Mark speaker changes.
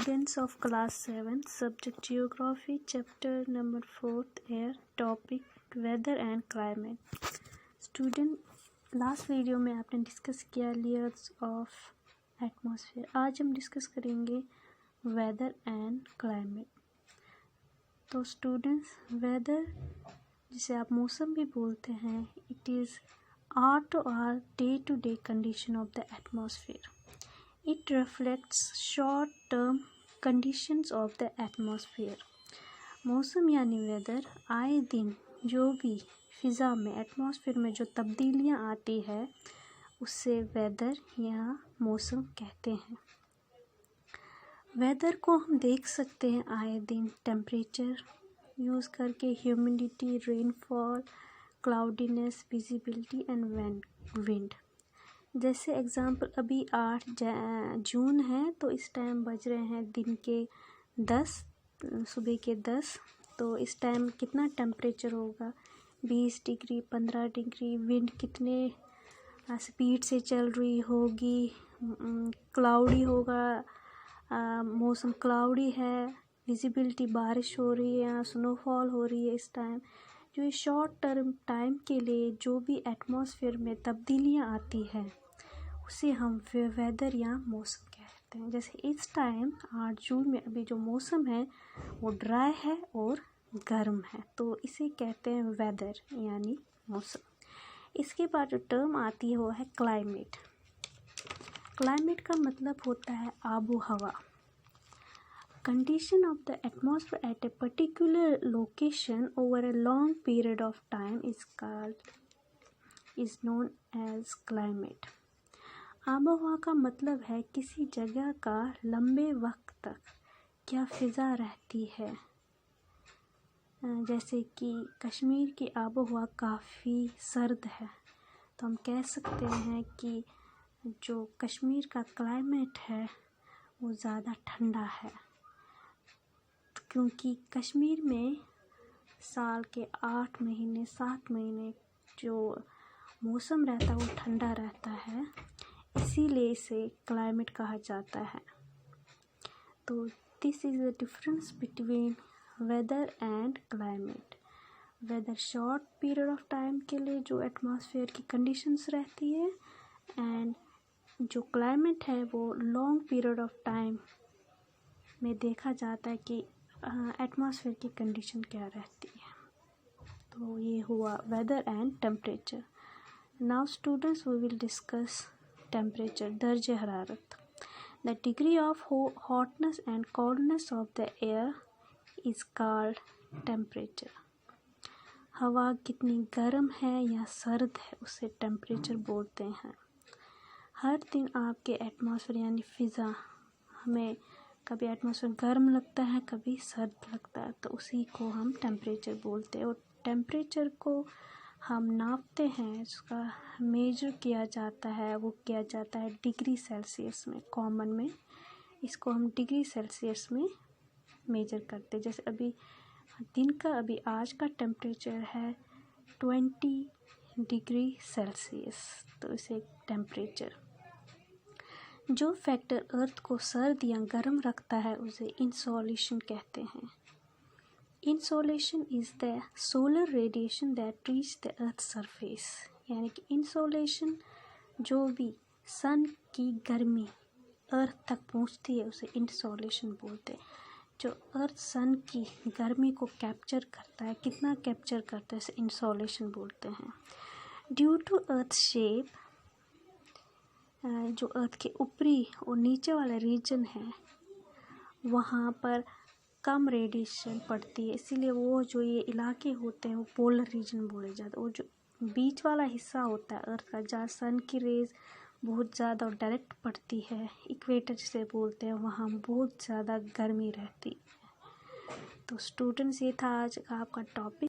Speaker 1: students of class 7 subject geography chapter number 4th air topic weather and climate student last video में आपने discuss किया layers of atmosphere. आज हम discuss करेंगे weather and climate. तो students, weather जिसे आप मौसम भी बोलते हैं, it is our day to day condition of the atmosphere. It reflects short-term conditions of the atmosphere. मौसम यानी वेदर आए दिन जो भी फ़िज़ा में एटमॉस्फेयर में जो तब्दीलियाँ आती है उससे वेदर या मौसम कहते हैं। वेदर को हम देख सकते हैं आए दिन टेम्परेचर यूज़ करके, humidity, rainfall, cloudiness, visibility and wind. जैसे एग्ज़ाम्पल अभी 8 जून है तो इस टाइम बज रहे हैं दिन के 10, सुबह के 10। तो इस टाइम कितना टेम्परेचर होगा? 20 डिग्री, 15 डिग्री। विंड कितने स्पीड से चल रही होगी? क्लाउडी होगा, मौसम क्लाउडी है। विजिबिलिटी, बारिश हो रही है या स्नोफॉल हो रही है इस टाइम। जो ये शॉर्ट टर्म टाइम के लिए जो भी एटमॉस्फेयर में तब्दीलियाँ आती हैं उसे हम वेदर या मौसम कहते हैं। जैसे इस टाइम 8 जून में अभी जो मौसम है वो ड्राई है और गर्म है, तो इसे कहते हैं वेदर यानी मौसम। इसके बाद जो टर्म आती है वो है क्लाइमेट। क्लाइमेट का मतलब होता है आबो हवा। Condition of the atmosphere at a particular location over a long period of time is known as climate. आबोहवा का मतलब है किसी जगह का लंबे वक्त तक क्या फ़िज़ा रहती है। जैसे कि कश्मीर की आबोहवा काफ़ी सर्द है, तो हम कह सकते हैं कि जो कश्मीर का क्लाइमेट है वो ज़्यादा ठंडा है, क्योंकि कश्मीर में साल के 8 महीने 7 महीने जो मौसम रहता है वो ठंडा रहता है, इसीलिए इसे क्लाइमेट कहा जाता है। तो this is the difference between weather and climate. Weather short period of time के लिए जो एटमॉस्फेयर की कंडीशंस रहती है, एंड जो क्लाइमेट है वो लॉन्ग पीरियड ऑफ टाइम में देखा जाता है कि एटमॉस्फेयर की कंडीशन क्या रहती है। तो ये हुआ weather and temperature. Now students, we will discuss temperature, दर्जे हरारत। The degree of hotness and coldness of the air is called temperature. हवा कितनी गर्म है या सर्द है उसे टेम्परेचर बोलते हैं। हर दिन आपके एटमॉस्फेयर यानी फ़िज़ा, हमें कभी एटमॉस्फेयर गर्म लगता है, कभी सर्द लगता है, तो उसी को हम टेम्परेचर बोलते हैं। और टेम्परेचर को हम नापते हैं, उसका मेजर किया जाता है, वो किया जाता है डिग्री सेल्सियस में। कॉमन में इसको हम डिग्री सेल्सियस में मेजर करते हैं। जैसे अभी दिन का अभी आज का टेम्परेचर है 20 डिग्री सेल्सियस, तो इसे टेम्परेचर। जो फैक्टर अर्थ को सर्द या गर्म रखता है उसे इंसोलेशन कहते हैं। Insolation is the solar radiation that reach the earth surface. यानी कि इंसोलेशन जो भी सन की गर्मी अर्थ तक पहुंचती है उसे इंसोलेशन बोलते हैं। जो अर्थ सन की गर्मी को कैप्चर करता है, कितना कैप्चर करता है, इसे इंसोलेशन बोलते हैं। ड्यू टू अर्थ शेप, जो अर्थ के ऊपरी और नीचे वाला रीजन है वहाँ पर कम रेडिएशन पड़ती है, इसीलिए वो जो ये इलाके होते हैं वो पोलर रीजन बोले जाते हैं। और जो बीच वाला हिस्सा होता है अर्थ का, जहाँ सन की रेज बहुत ज़्यादा और डायरेक्ट पड़ती है, इक्वेटर जिसे बोलते हैं, वहाँ बहुत ज़्यादा गर्मी रहती है। तो स्टूडेंट्स, ये था आज का आपका टॉपिक।